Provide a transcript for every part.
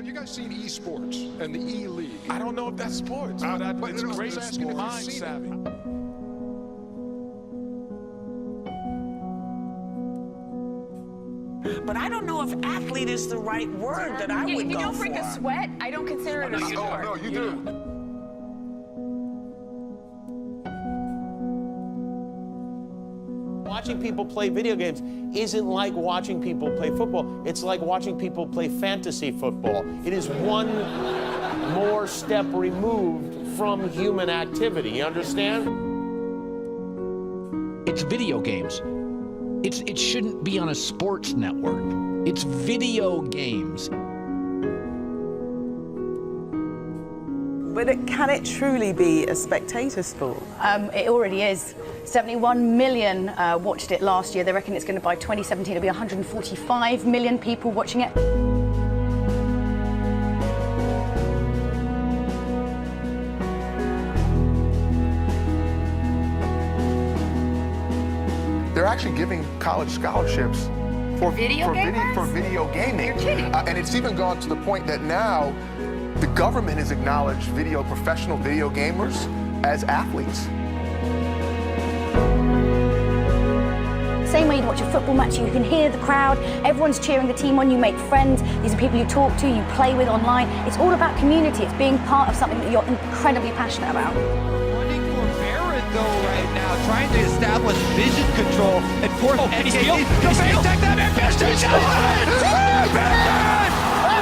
you guys seen Esports and the E-League? I don't know if that's sports, but it's great mind savvy. But I don't know if athlete is the right word that I would go for. You don't break a sweat, I don't consider it a sport. Oh, no, you do. Watching people play video games isn't like watching people play football. It's like watching people play fantasy football. It is one more step removed from human activity. You understand? It's video games. It shouldn't be on a sports network. It's video games. But can it truly be a spectator sport? It already is. 71 million watched it last year. They reckon it's going to, by 2017, it'll be 145 million people watching it. They're actually giving college scholarships for video gaming. You're kidding. And it's even gone to the point that now the government has acknowledged professional video gamers as athletes. Same way you watch a football match, you can hear the crowd, everyone's cheering the team on, you make friends, these are people you talk to, you play with online. It's all about community, it's being part of something that you're incredibly passionate about. Running for Barrett though right now, trying to establish vision control and force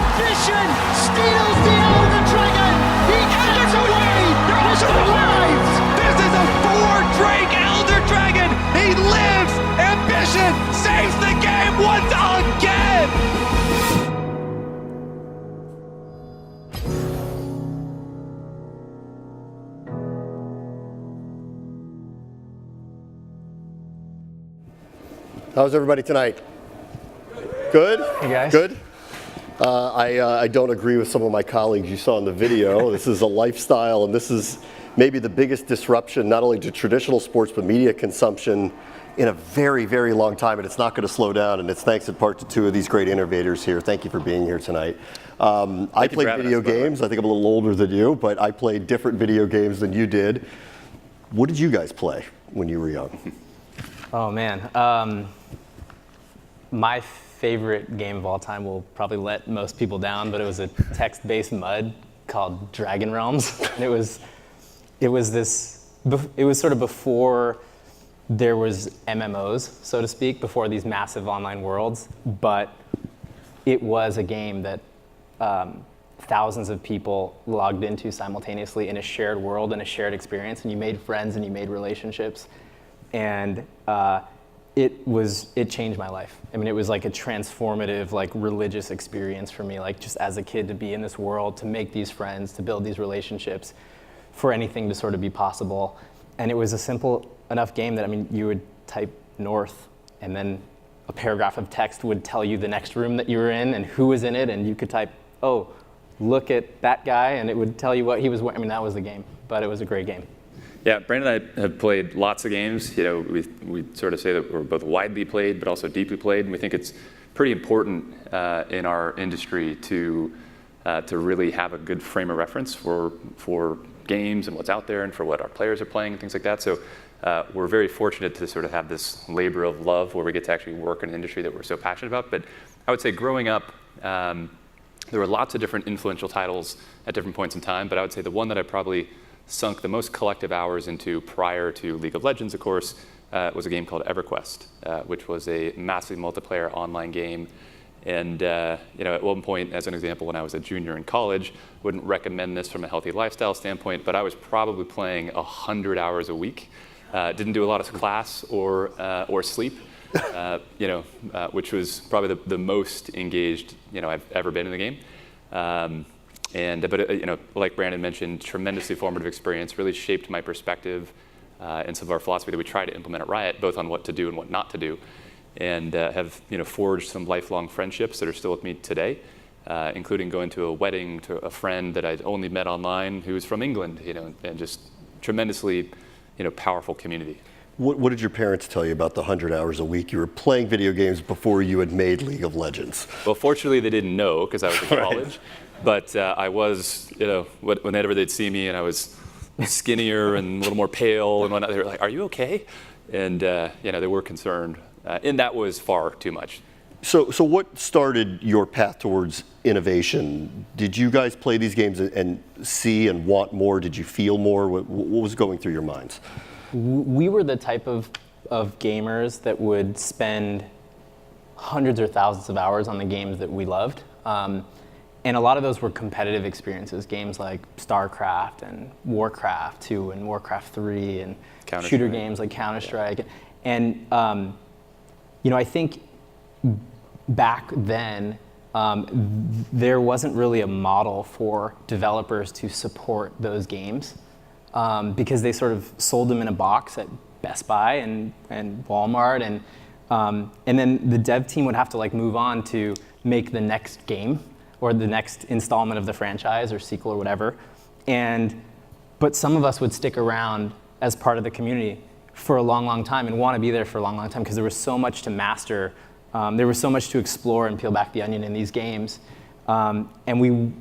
Ambition! Steals the Elder Dragon! He gets away! He survives! This is a 4-Drake Elder Dragon! He lives! Ambition saves the game once again! How's everybody tonight? Good? Hey guys. Good? I don't agree with some of my colleagues you saw in the video. This is a lifestyle, and this is maybe the biggest disruption not only to traditional sports but media consumption in a very, very long time, and it's not going to slow down, and it's thanks in part to two of these great innovators here. Thank you for being here tonight. I played video games. I think I'm a little older than you, but I played different video games than you did. What did you guys play when you were young? Oh man, my favorite game of all time will probably let most people down, but it was a text-based MUD called Dragon Realms. And it was sort of before there was MMOs, so to speak, before these massive online worlds, but it was a game that thousands of people logged into simultaneously in a shared world and a shared experience, and you made friends and you made relationships. And it changed my life. I mean, it was like a transformative, like religious experience for me, like just as a kid to be in this world, to make these friends, to build these relationships, for anything to sort of be possible. And it was a simple enough game that, I mean, you would type north and then a paragraph of text would tell you the next room that you were in and who was in it, and you could type, oh, look at that guy, and it would tell you what he was wearing. I mean, that was the game, but it was a great game. Yeah, Brandon and I have played lots of games. You know, we sort of say that we're both widely played, but also deeply played, and we think it's pretty important in our industry to really have a good frame of reference for games and what's out there and for what our players are playing and things like that. So we're very fortunate to sort of have this labor of love where we get to actually work in an industry that we're so passionate about. But I would say growing up, there were lots of different influential titles at different points in time, but I would say the one that I probably sunk the most collective hours into prior to League of Legends, of course, was a game called EverQuest, which was a massively multiplayer online game. And you know, at one point, as an example, when I was a junior in college, wouldn't recommend this from a healthy lifestyle standpoint, but I was probably playing 100 hours a week. Didn't do a lot of class or sleep, you know, which was probably the most engaged, you know, I've ever been in the game. But you know, like Brandon mentioned, tremendously formative experience, really shaped my perspective and some of our philosophy that we try to implement at Riot, both on what to do and what not to do, and have, you know, forged some lifelong friendships that are still with me today, including going to a wedding to a friend that I'd only met online who was from England, you know, and just tremendously, you know, powerful community. What did your parents tell you about the 100 hours a week you were playing video games before you had made League of Legends? Well, fortunately, they didn't know because I was in college. But I was, whenever they'd see me and I was skinnier and a little more pale and whatnot, they were like, "Are you okay?" And they were concerned, and that was far too much. So what started your path towards innovation? Did you guys play these games and see and want more? Did you feel more? What was going through your minds? We were the type of gamers that would spend hundreds or thousands of hours on the games that we loved. And a lot of those were competitive experiences, games like StarCraft and Warcraft 2 and Warcraft 3 and shooter games like Counter-Strike. And, I think back then, there wasn't really a model for developers to support those games because they sort of sold them in a box at Best Buy and Walmart. And then the dev team would have to move on to make the next game or the next installment of the franchise or sequel or whatever. But some of us would stick around as part of the community for a long, long time and want to be there for a long, long time because there was so much to master. There was so much to explore and peel back the onion in these games. And we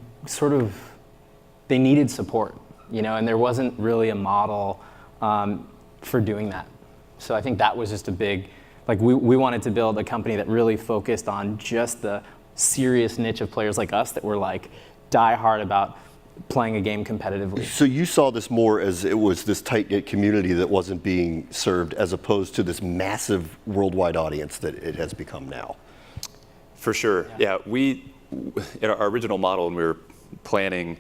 they needed support, and there wasn't really a model for doing that. So I think that was just a big, we wanted to build a company that really focused on just the serious niche of players like us that were die hard about playing a game competitively. So you saw this more as it was this tight-knit community that wasn't being served as opposed to this massive worldwide audience that it has become now. For sure. Yeah, we, in our original model, when we were planning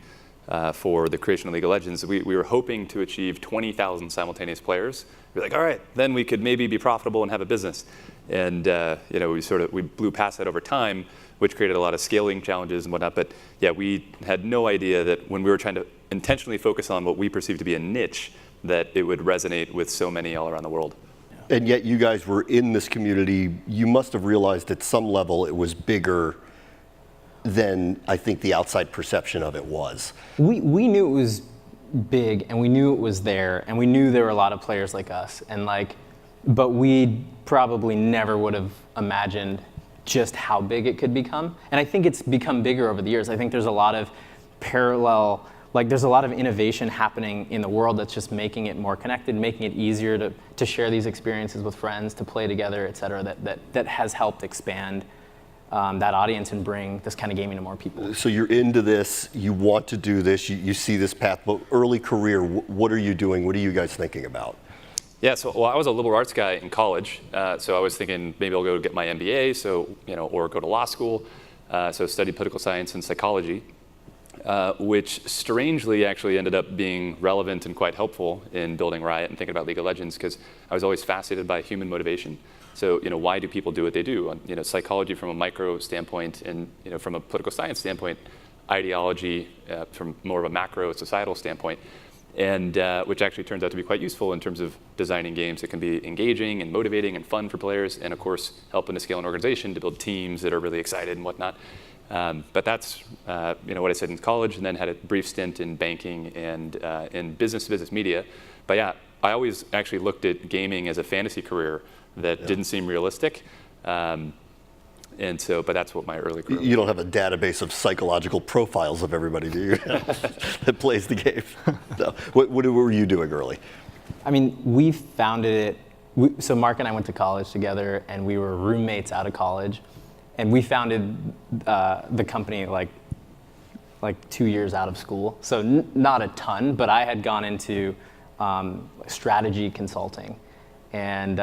for the creation of League of Legends, we were hoping to achieve 20,000 simultaneous players. We were like, all right, then we could maybe be profitable and have a business. And we blew past that over time, which created a lot of scaling challenges and whatnot. But yeah, we had no idea that when we were trying to intentionally focus on what we perceived to be a niche, that it would resonate with so many all around the world. And yet you guys were in this community. You must have realized at some level it was bigger than I think the outside perception of it was. We knew it was big, and we knew it was there, and we knew there were a lot of players like us, but we probably never would have imagined just how big it could become. And I think it's become bigger over the years. I think there's a lot of parallel, there's a lot of innovation happening in the world that's just making it more connected, making it easier to share these experiences with friends, to play together, et cetera, that has helped expand that audience and bring this kind of gaming to more people. So you're into this, you want to do this, you see this path, but early career, what are you doing? What are you guys thinking about? Yeah, so I was a liberal arts guy in college, so I was thinking maybe I'll go get my MBA, or go to law school, so study political science and psychology, which strangely actually ended up being relevant and quite helpful in building Riot and thinking about League of Legends, because I was always fascinated by human motivation. So, why do people do what they do? Psychology from a micro standpoint, and from a political science standpoint, ideology from more of a macro societal standpoint. And which actually turns out to be quite useful in terms of designing games that can be engaging and motivating and fun for players, and of course helping to scale an organization to build teams that are really excited and whatnot. But that's what I said in college, and then had a brief stint in banking and in business-to-business media. But yeah, I always actually looked at gaming as a fantasy career that didn't seem realistic. But that's what my early career was. You don't have a database of psychological profiles of everybody, do you, that plays the game? No. What were you doing early? I mean, we founded it. So Mark and I went to college together, and we were roommates out of college. And we founded the company like 2 years out of school. So not a ton, but I had gone into strategy consulting. And,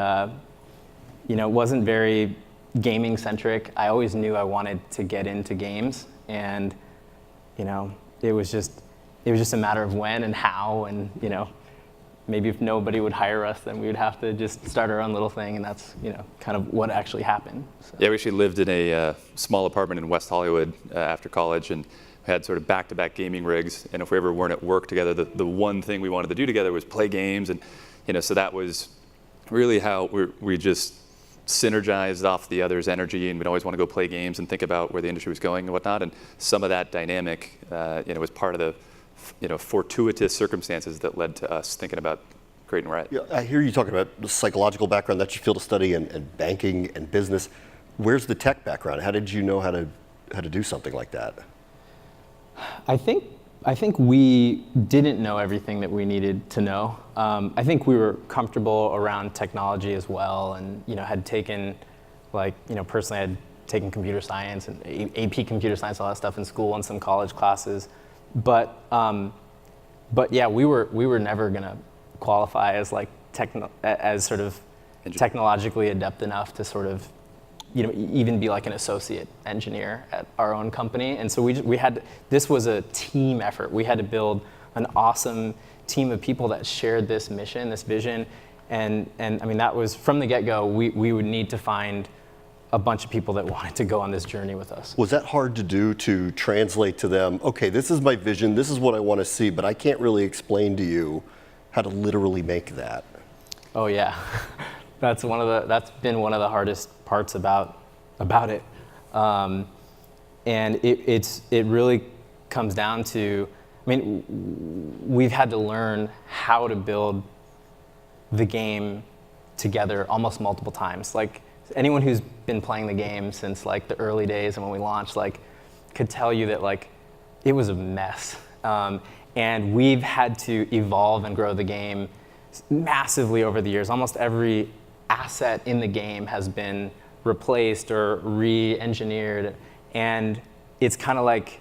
it wasn't very gaming centric. I always knew I wanted to get into games, and it was just a matter of when and how, and maybe if nobody would hire us, then we would have to just start our own little thing, and that's kind of what actually happened. So. Yeah, we actually lived in a small apartment in West Hollywood after college, and had sort of back-to-back gaming rigs, and if we ever weren't at work together, the one thing we wanted to do together was play games, and so that was really how we just synergized off the other's energy, and we'd always want to go play games and think about where the industry was going and whatnot. And some of that dynamic, was part of the, fortuitous circumstances that led to us thinking about creating Riot. Yeah, I hear you talking about the psychological background. That's your field of study, and banking and business. Where's the tech background? How did you know how to do something like that? I think we didn't know everything that we needed to know. I think we were comfortable around technology as well, and had taken, personally, I had taken computer science and AP computer science, all that stuff in school and some college classes, but yeah, we were never gonna qualify as as sort of technologically adept enough to sort of even be like an associate engineer at our own company. And so this was a team effort. We had to build an awesome team of people that shared this mission, this vision. And I mean, that was from the get-go, we would need to find a bunch of people that wanted to go on this journey with us. Was that hard to do, to translate to them, okay, this is my vision, this is what I want to see, but I can't really explain to you how to literally make that? Oh yeah. That's been one of the hardest parts about it, and it really comes down to, I mean, we've had to learn how to build the game together almost multiple times. Like anyone who's been playing the game since the early days and when we launched, could tell you that it was a mess, and we've had to evolve and grow the game massively over the years. Almost every asset in the game has been replaced or re-engineered, and it's kind of like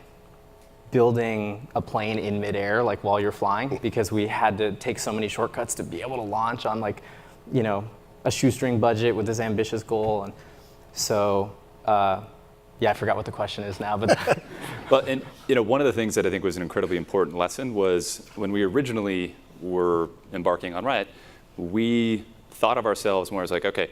building a plane in midair, while you're flying, because we had to take so many shortcuts to be able to launch on a shoestring budget with this ambitious goal. And so yeah, I forgot what the question is now, but well, and one of the things that I think was an incredibly important lesson was when we originally were embarking on Riot, we thought of ourselves more as okay,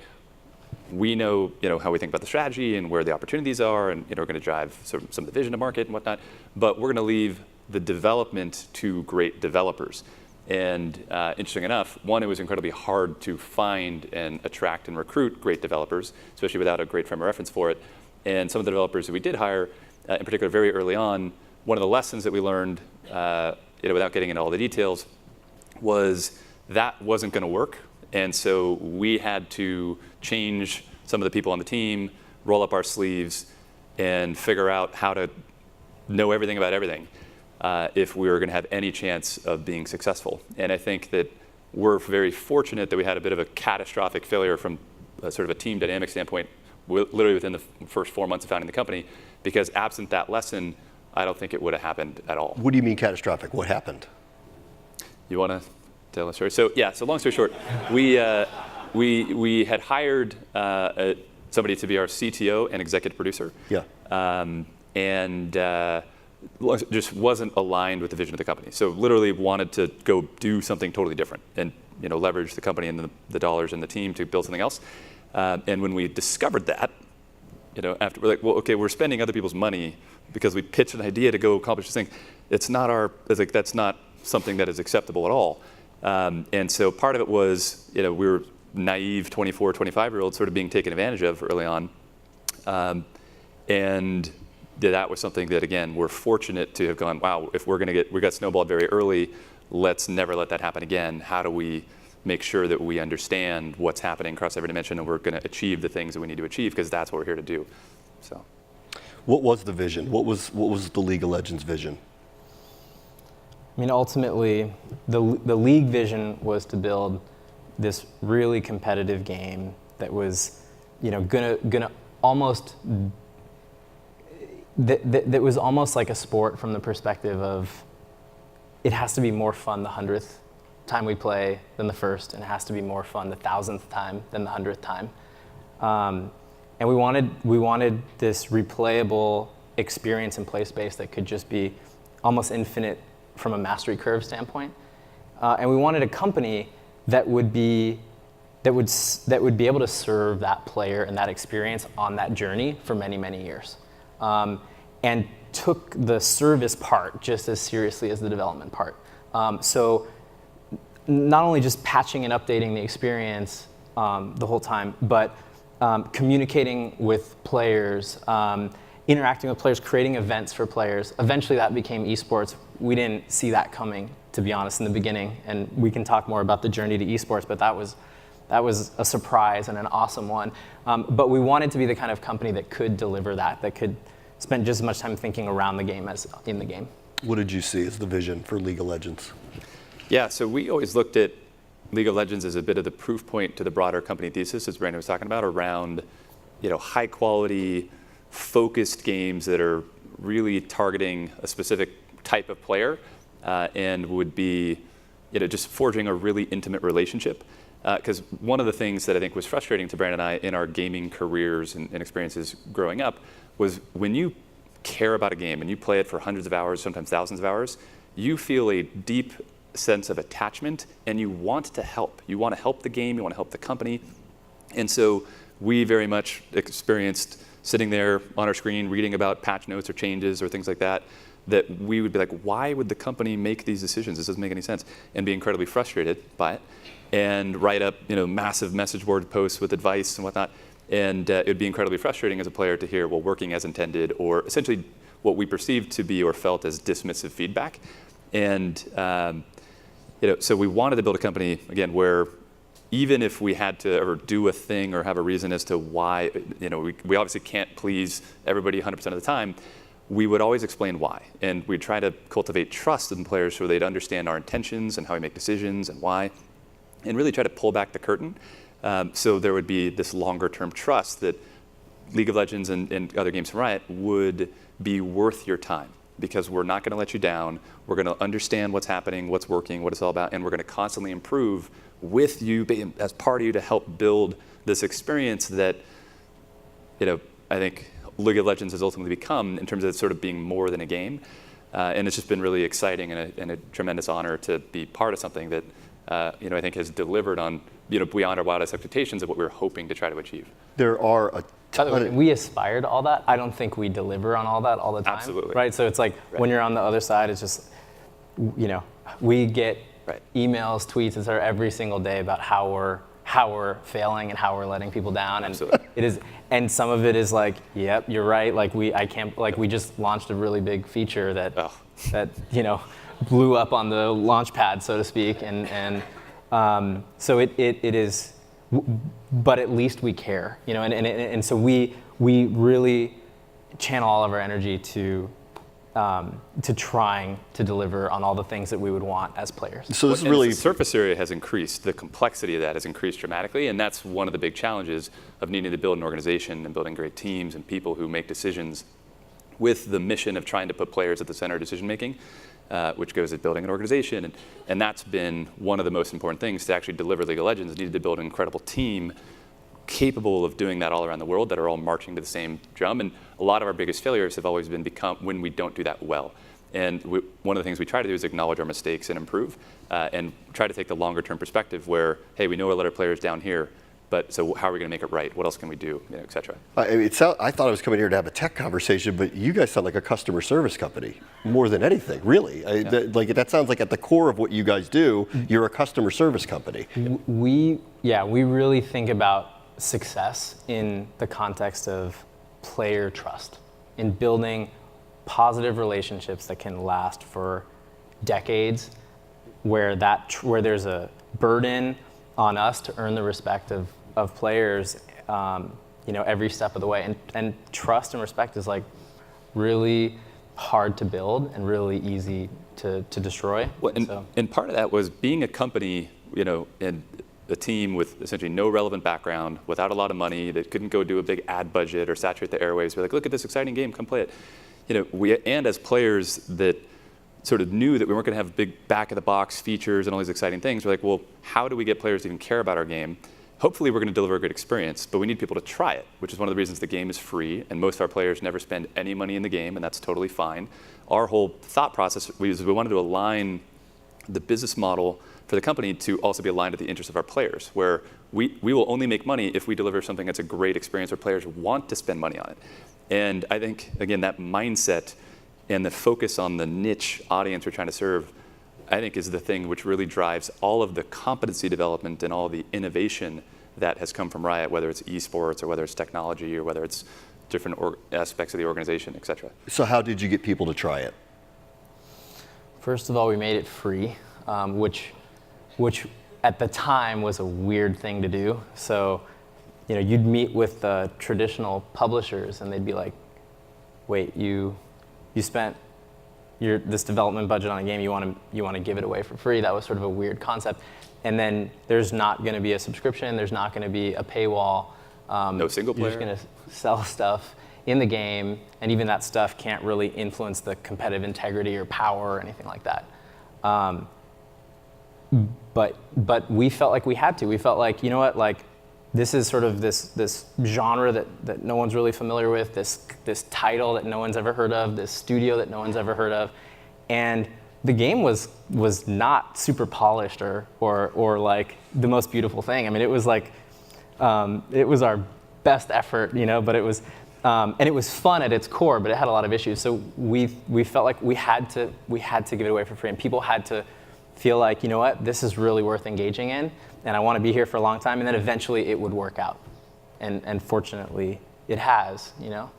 we know how we think about the strategy and where the opportunities are, and we're going to drive some of the vision to market and whatnot, but we're going to leave the development to great developers. And interesting enough, one, it was incredibly hard to find and attract and recruit great developers, especially without a great frame of reference for it. And some of the developers that we did hire, in particular very early on, one of the lessons that we learned, without getting into all the details, was that wasn't going to work. And so we had to change some of the people on the team, roll up our sleeves, and figure out how to know everything about everything if we were going to have any chance of being successful. And I think that we're very fortunate that we had a bit of a catastrophic failure from sort of a team dynamic standpoint, literally within the first 4 months of founding the company, because absent that lesson, I don't think it would have happened at all. What do you mean catastrophic? What happened? You want to tell the story? So yeah, so long story short, we had hired somebody to be our CTO and executive producer. Yeah. And just wasn't aligned with the vision of the company. So literally wanted to go do something totally different and leverage the company and the dollars and the team to build something else. And when we discovered that, after we're like, well, okay, we're spending other people's money because we pitched an idea to go accomplish this thing. That's not something that is acceptable at all. And so part of it was, we were naive 24, 25-year-olds sort of being taken advantage of early on. And that was something that, again, we're fortunate to have gone, wow, if we got snowballed very early, let's never let that happen again. How do we make sure that we understand what's happening across every dimension and we're going to achieve the things that we need to achieve, because that's what we're here to do. So, what was the vision? What was the League of Legends vision? I mean, ultimately, the league vision was to build this really competitive game that was, gonna almost that was almost like a sport from the perspective of it has to be more fun the 100th time we play than the first, and it has to be more fun the 1000th time than the 100th time. And we wanted this replayable experience and play space that could just be almost infinite from a mastery curve standpoint. And we wanted a company that would be able to serve that player and that experience on that journey for many, many years. And took the service part just as seriously as the development part. So not only just patching and updating the experience the whole time, but communicating with players, interacting with players, creating events for players. Eventually that became esports. We didn't see that coming, to be honest, in the beginning. And we can talk more about the journey to esports, but that was a surprise and an awesome one. But we wanted to be the kind of company that could deliver that could spent just as much time thinking around the game as in the game. What did you see as the vision for League of Legends? Yeah, so we always looked at League of Legends as a bit of the proof point to the broader company thesis, as Brandon was talking about, around high quality, focused games that are really targeting a specific type of player and would be just forging a really intimate relationship. Because one of the things that I think was frustrating to Brandon and I in our gaming careers and experiences growing up was when you care about a game and you play it for hundreds of hours, sometimes thousands of hours, you feel a deep sense of attachment and you want to help. You want to help the game, you want to help the company. And so we very much experienced sitting there on our screen reading about patch notes or changes or things like that, that we would be like, why would the company make these decisions? This doesn't make any sense. And be incredibly frustrated by it and write up massive message board posts with advice and whatnot. And it would be incredibly frustrating as a player to hear, well, working as intended, or essentially what we perceived to be or felt as dismissive feedback. And so we wanted to build a company, again, where even if we had to ever do a thing or have a reason as to why, we obviously can't please everybody 100% of the time, we would always explain why. And we'd try to cultivate trust in players so they'd understand our intentions and how we make decisions and why, and really try to pull back the curtain. So there would be this longer term trust that League of Legends and other games from Riot would be worth your time, because we're not going to let you down. We're going to understand what's happening, what's working, what it's all about, and we're going to constantly improve with you as part of you to help build this experience that I think League of Legends has ultimately become in terms of sort of being more than a game. And it's just been really exciting and a tremendous honor to be part of something that I think has delivered on beyond our wildest expectations of what we were hoping to try to achieve. There are a ton we aspire to all that. I don't think we deliver on all that all the time. Absolutely. Right? So it's like when you're on the other side, it's just, we get emails, tweets, etc. every single day about how we're failing and how we're letting people down. And Absolutely. it is, and some of it is like, yep, you're right. Like we just launched a really big feature that blew up on the launch pad, so to speak. And so it is, but at least we care, and so we really channel all of our energy to trying to deliver on all the things that we would want as players. So this is really, the surface area has increased, the complexity of that has increased dramatically, and that's one of the big challenges of needing to build an organization and building great teams and people who make decisions with the mission of trying to put players at the center of decision making, which goes at building an organization. And that's been one of the most important things to actually deliver League of Legends. Needed to build an incredible team capable of doing that all around the world, that are all marching to the same drum. And a lot of our biggest failures have always been when we don't do that well. And one of the things we try to do is acknowledge our mistakes and improve, and try to take the longer term perspective where, hey, we know we let our players down here, but so how are we going to make it right? What else can we do, et cetera? I thought I was coming here to have a tech conversation, but you guys sound like a customer service company more than anything, really. That sounds like at the core of what you guys do, you're a customer service company. We really think about success in the context of player trust, in building positive relationships that can last for decades, where there's a burden on us to earn the respect of players, every step of the way. And trust and respect is like really hard to build and really easy to destroy. Well, and part of that was being a company, and a team with essentially no relevant background, without a lot of money, that couldn't go do a big ad budget or saturate the airwaves. We're like, look at this exciting game, come play it. And as players that sort of knew that we weren't going to have big back-of-the-box features and all these exciting things, we're like, well, how do we get players to even care about our game? Hopefully we're going to deliver a good experience, but we need people to try it, which is one of the reasons the game is free, and most of our players never spend any money in the game, and that's totally fine. Our whole thought process was we wanted to align the business model for the company to also be aligned with the interests of our players, where we will only make money if we deliver something that's a great experience where players want to spend money on it. And I think, again, that mindset and the focus on the niche audience we're trying to serve, I think, is the thing which really drives all of the competency development and all the innovation that has come from Riot, whether it's esports or whether it's technology or whether it's different aspects of the organization, et cetera. So how did you get people to try it? First of all, we made it free, which at the time was a weird thing to do. So, you'd meet with the traditional publishers and they'd be like, wait, you spent this development budget on a game, you want to give it away for free. That was sort of a weird concept. And then there's not going to be a subscription. There's not going to be a paywall. No single player. You're just going to sell stuff in the game, and even that stuff can't really influence the competitive integrity or power or anything like that. But we felt like we had to. We felt like, you know what, like this is sort of this genre that no one's really familiar with, this title that no one's ever heard of, this studio that no one's ever heard of, and the game was not super polished or like the most beautiful thing. I mean, it was like it was our best effort, you know, but it was and it was fun at its core, but it had a lot of issues. So we felt like we had to give it away for free, and people had to feel like, you know what, this is really worth engaging in, and I want to be here for a long time, and then eventually it would work out. And fortunately, it has, you know.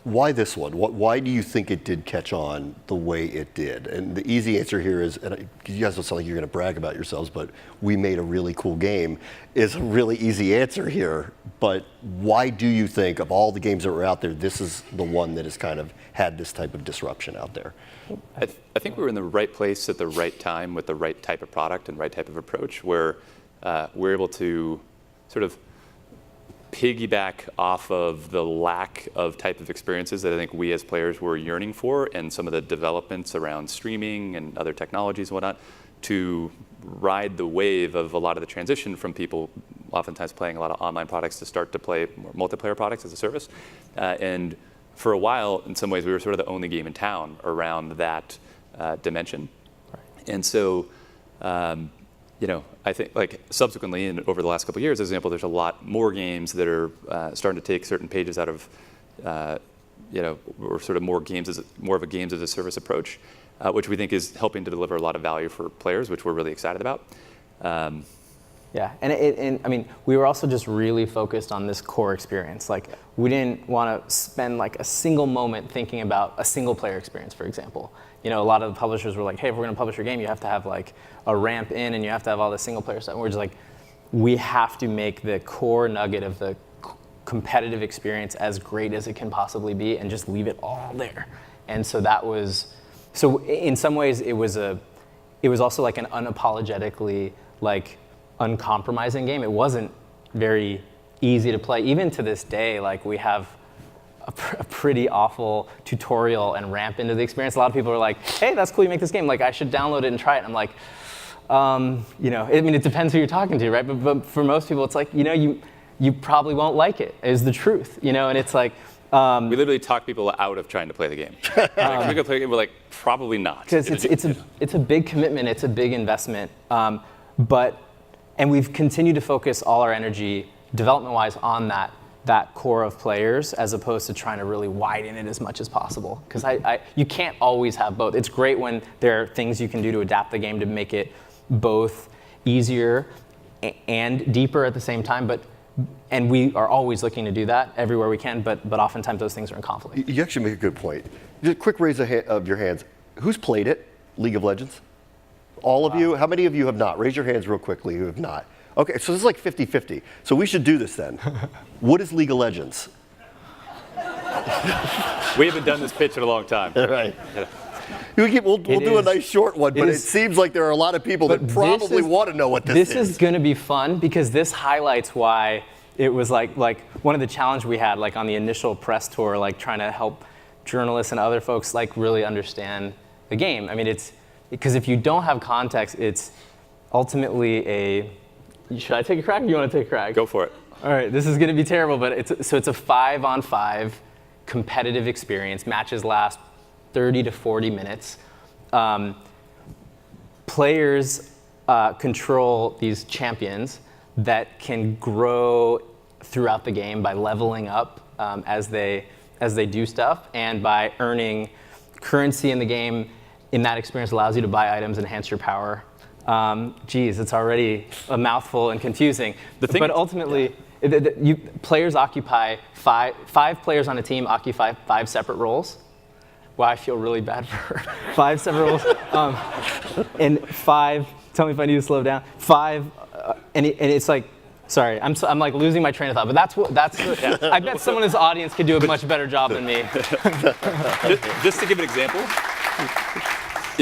Why this one? Why do you think it did catch on the way it did? And the easy answer here is, and you guys don't sound like you're going to brag about yourselves, but we made a really cool game, is a really easy answer here. But why do you think, of all the games that were out there, this is the one that has kind of had this type of disruption out there? I think we were in the right place at the right time with the right type of product and right type of approach, where we're able to sort of piggyback off of the lack of type of experiences that I think we as players were yearning for, and some of the developments around streaming and other technologies and whatnot, to ride the wave of a lot of the transition from people oftentimes playing a lot of online products to start to play more multiplayer products as a service. And for a while, in some ways, we were sort of the only game in town around that dimension. Right. And so, you know, I think like subsequently and over the last couple of years, as an example, there's a lot more games that are starting to take certain pages out of, you know, or sort of more of a games as a service approach, which we think is helping to deliver a lot of value for players, which we're really excited about. Yeah, and I mean, we were also just really focused on this core experience. Like, we didn't want to spend like a single moment thinking about a single player experience, for example. You know, a lot of the publishers were like, hey, if we're going to publish your game, you have to have like a ramp in, and you have to have all the single player stuff. And we're just like, we have to make the core nugget of the competitive experience as great as it can possibly be, and just leave it all there. And so that was, so in some ways it was also like an unapologetically like uncompromising game. It wasn't very easy to play. Even to this day, like we have a pretty awful tutorial and ramp into the experience. A lot of people are like, hey, that's cool, you make this game. Like, I should download it and try it. And I'm like, you know, I mean, it depends who you're talking to, right? But for most people, it's like, you know, you probably won't like it, is the truth, you know? And it's like, we literally talk people out of trying to play the game. Like, we go play the game, we're like, probably not. Because it's a big commitment, it's a big investment. And we've continued to focus all our energy, development-wise, on that core of players, as opposed to trying to really widen it as much as possible. Because you can't always have both. It's great when there are things you can do to adapt the game to make it both easier and deeper at the same time. And we are always looking to do that everywhere we can, but oftentimes those things are in conflict. You actually make a good point. Just a quick raise of your hands. Who's played it, League of Legends? All of you? How many of you have not? Raise your hands real quickly who have not. Okay, so this is like 50-50. So we should do this then. What is League of Legends? We haven't done this pitch in a long time. Right. We'll do a nice short one, but it seems like there are a lot of people that probably want to know what this is. This is going to be fun, because this highlights why it was like one of the challenges we had, like on the initial press tour, like trying to help journalists and other folks like really understand the game. I mean, it's because if you don't have context, it's ultimately a. Should I take a crack? Or do you want to take a crack? Go for it. All right, this is going to be terrible, but it's a 5-on-5 competitive experience. Matches last 30 to 40 minutes. Players control these champions that can grow throughout the game by leveling up as they do stuff, and by earning currency in the game. In that experience, allows you to buy items, enhance your power. Geez, it's already a mouthful and confusing. But ultimately, players occupy five players on a team occupy 5 separate roles. Wow, I feel really bad for 5 separate roles. And 5, tell me if I need to slow down. 5, and it's like, Sorry, I'm like losing my train of thought, but I bet someone in this audience could do a much better job than me. Just to give an example,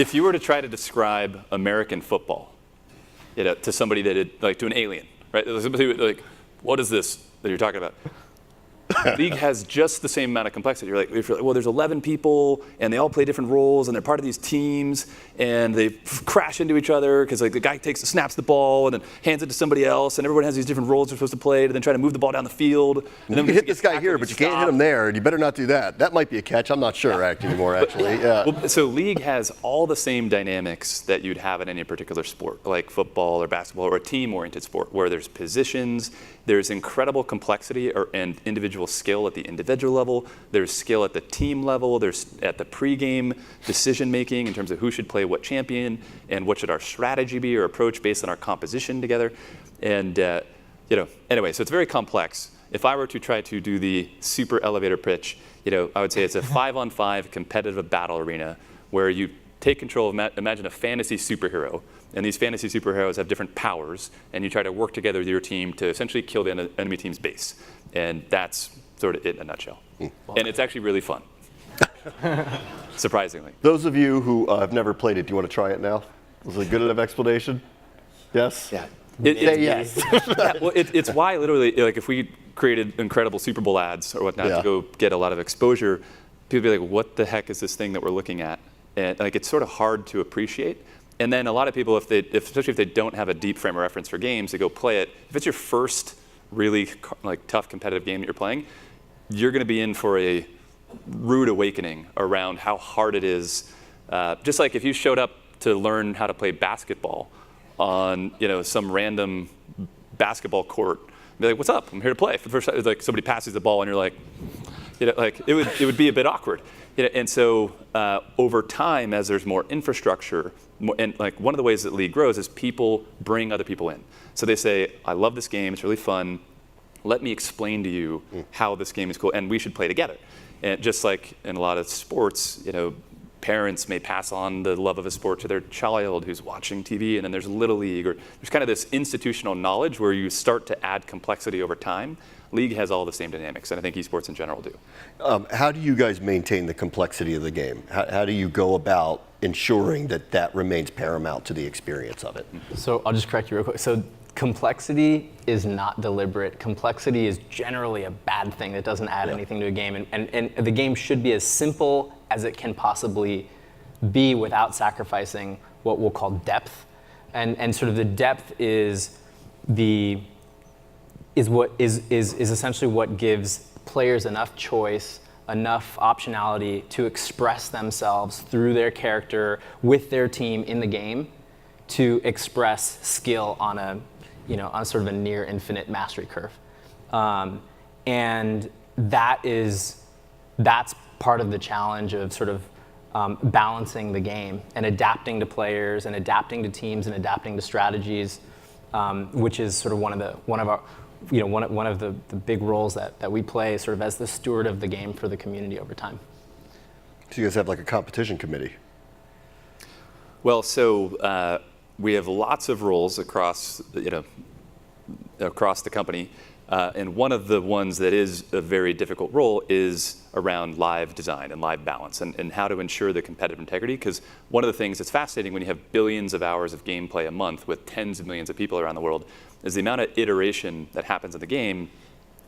if you were to try to describe American football, to somebody to an alien, right? Like, what is this that you're talking about? League has just the same amount of complexity. If you're like, well, there's 11 people, and they all play different roles, and they're part of these teams, and they crash into each other because the guy snaps the ball and then hands it to somebody else, and everyone has these different roles they're supposed to play, and then try to move the ball down the field. And then you hit this guy here, but you can't hit him there, and you better not do that. That might be a catch. I'm not sure anymore, actually. Yeah. Well, so League has all the same dynamics that you'd have in any particular sport, like football or basketball or a team-oriented sport, where there's positions, there's incredible complexity and individual skill at the individual level. There's skill at the team level. There's at the pregame decision making in terms of who should play what champion and what should our strategy be or approach based on our composition together. And anyway, so it's very complex. If I were to try to do the super elevator pitch, I would say it's a 5-on-5 competitive battle arena where you take control of, imagine a fantasy superhero. And these fantasy superheroes have different powers, and you try to work together with your team to essentially kill the enemy team's base. And that's sort of it in a nutshell. And it's actually really fun, surprisingly. Those of you who have never played it, do you want to try it now? Was it a good enough explanation? Yes? Yeah. Say yes. Well, it's why literally, if we created incredible Super Bowl ads or whatnot to go get a lot of exposure, people would be like, what the heck is this thing that we're looking at? And it's sort of hard to appreciate. And then a lot of people, especially if they don't have a deep frame of reference for games, they go play it. If it's your first really tough competitive game that you're playing, you're going to be in for a rude awakening around how hard it is. Just like if you showed up to learn how to play basketball on some random basketball court, be like, "What's up? I'm here to play." For the first time, it's like somebody passes the ball and you're like, it would be a bit awkward. And so over time, as there's more infrastructure, and one of the ways that League grows is people bring other people in. So they say, I love this game, it's really fun. Let me explain to you how this game is cool, and we should play together. And just like in a lot of sports, parents may pass on the love of a sport to their child who's watching TV, and then there's Little League, or there's kind of this institutional knowledge where you start to add complexity over time. League has all the same dynamics, and I think esports in general do. How do you guys maintain the complexity of the game? How do you go about ensuring that remains paramount to the experience of it? So I'll just correct you real quick. So complexity is not deliberate. Complexity is generally a bad thing that doesn't add anything to a game. And the game should be as simple as it can possibly be without sacrificing what we'll call depth. And sort of the depth is essentially what gives players enough choice, enough optionality to express themselves through their character with their team in the game, to express skill on a sort of a near infinite mastery curve. And that's part of the challenge of sort of balancing the game and adapting to players and adapting to teams and adapting to strategies, which is sort of one of the big roles that we play sort of as the steward of the game for the community over time. So you guys have like a competition committee? Well, so we have lots of roles across the company, and one of the ones that is a very difficult role is around live design and live balance and how to ensure the competitive integrity. Because one of the things that's fascinating when you have billions of hours of gameplay a month with tens of millions of people around the world is the amount of iteration that happens in the game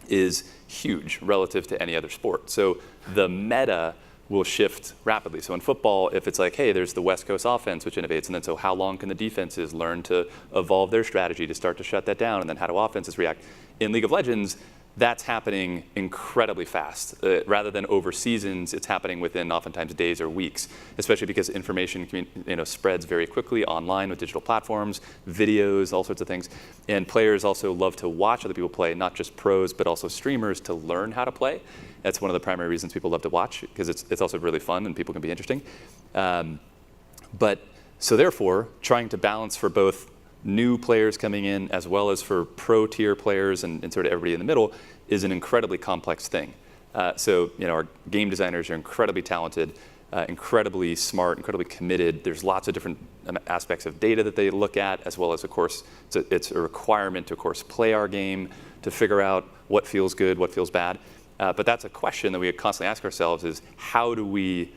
is huge relative to any other sport. So the meta will shift rapidly. So in football, if it's like, hey, there's the West Coast offense, which innovates, and then so how long can the defenses learn to evolve their strategy to start to shut that down, and then how do offenses react? In League of Legends, that's happening incredibly fast. Rather than over seasons, it's happening within oftentimes days or weeks, especially because information spreads very quickly online with digital platforms, videos, all sorts of things. And players also love to watch other people play, not just pros, but also streamers to learn how to play. That's one of the primary reasons people love to watch, because it's also really fun and people can be interesting. So therefore, trying to balance for both new players coming in as well as for pro tier players and sort of everybody in the middle is an incredibly complex thing. So our game designers are incredibly talented. incredibly smart, incredibly committed. There's lots of different aspects of data that they look at, as well as, of course, it's a requirement to, of course, play our game, to figure out what feels good, what feels bad. But that's a question that we constantly ask ourselves is, how do we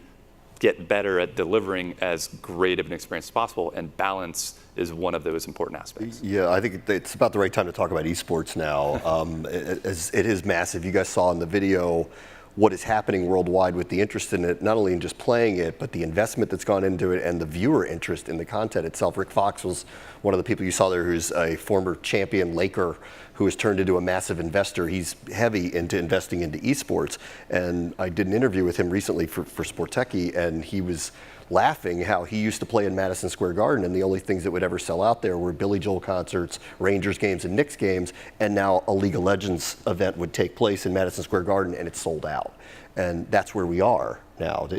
get better at delivering as great of an experience as possible? And balance is one of those important aspects. Yeah, I think it's about the right time to talk about esports now. It is massive. You guys saw in the video what is happening worldwide with the interest in it, not only in just playing it, but the investment that's gone into it and the viewer interest in the content itself. Rick Fox was one of the people you saw there, who's a former champion Laker who has turned into a massive investor. He's heavy into investing into esports. And I did an interview with him recently for Sportechie, and he was laughing how he used to play in Madison Square Garden, and the only things that would ever sell out there were Billy Joel concerts, Rangers games, and Knicks games, and now a League of Legends event would take place in Madison Square Garden, and it's sold out. And that's where we are now.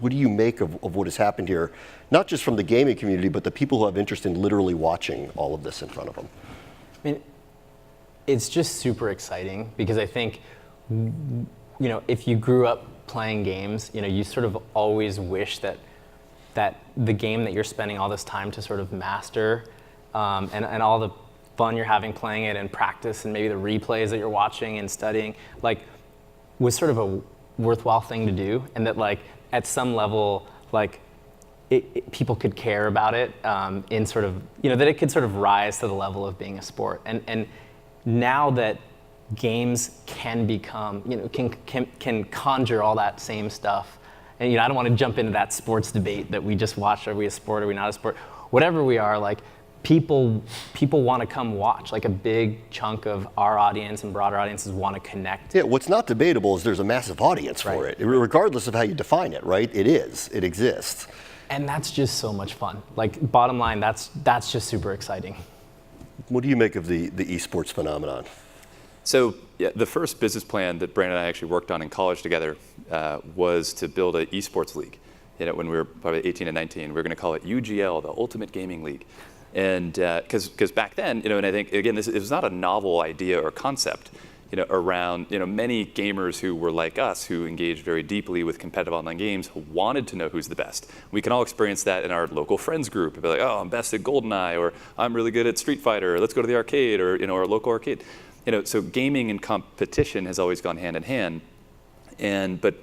What do you make of what has happened here, not just from the gaming community, but the people who have interest in literally watching all of this in front of them? I mean, it's just super exciting because I think, if you grew up playing games, you sort of always wish that the game that you're spending all this time to sort of master, and all the fun you're having playing it and practice and maybe the replays that you're watching and studying, was sort of a worthwhile thing to do, and that at some level, people could care about it, in sort of, that it could sort of rise to the level of being a sport. And now that games can become, can conjure all that same stuff. And I don't want to jump into that sports debate that we just watched. Are we a sport? Are we not a sport? Whatever we are, people want to come watch. A big chunk of our audience and broader audiences want to connect. Yeah, what's not debatable is there's a massive audience for it, regardless of how you define it, right? It exists. And that's just so much fun. Bottom line, that's just super exciting. What do you make of the esports phenomenon? So the first business plan that Brandon and I actually worked on in college together was to build an esports league. When we were probably 18 and 19, we were going to call it UGL, the Ultimate Gaming League. And because back then, and I think, again, it was not a novel idea or concept, around, many gamers who were like us, who engaged very deeply with competitive online games, wanted to know who's the best. We can all experience that in our local friends group. Be like, oh, I'm best at GoldenEye, or I'm really good at Street Fighter, or let's go to the arcade, or, our local arcade. So gaming and competition has always gone hand in hand. But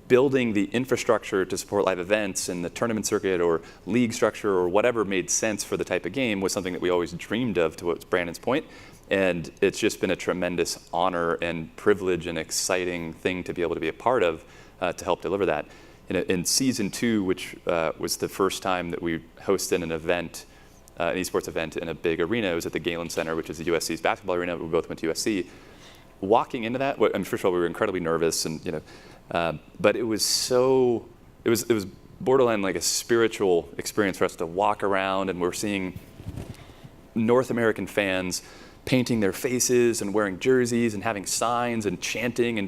building the infrastructure to support live events and the tournament circuit or league structure or whatever made sense for the type of game was something that we always dreamed of, to what Brandon's point. And it's just been a tremendous honor and privilege and exciting thing to be able to be a part of, to help deliver that. In season 2, which was the first time that we hosted an event, an esports event in a big arena, it was at the Galen Center, which is the USC's basketball arena. We both went to USC. Walking into that, first of all, we were incredibly nervous, and but it was it was borderline like a spiritual experience for us to walk around, and we're seeing North American fans painting their faces and wearing jerseys and having signs and chanting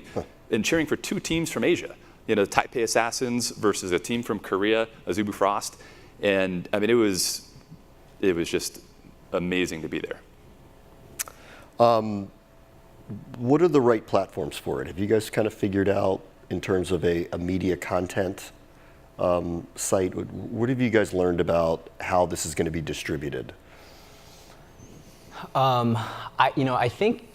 and cheering for 2 teams from Asia. The Taipei Assassins versus a team from Korea, Azubu Frost, and it was just amazing to be there. What are the right platforms for it? Have you guys kind of figured out, in terms of a media content site, what have you guys learned about how this is going to be distributed? I think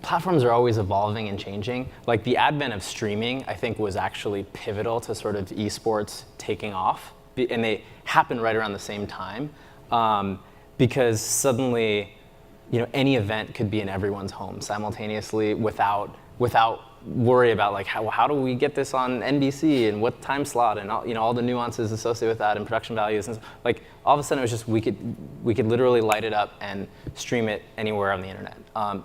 platforms are always evolving and changing. The advent of streaming, I think, was actually pivotal to sort of esports taking off, and they happened right around the same time, because suddenly, any event could be in everyone's home simultaneously without worry about how do we get this on NBC and what time slot and all the nuances associated with that and production values, and all of a sudden it was just we could literally light it up and stream it anywhere on the internet.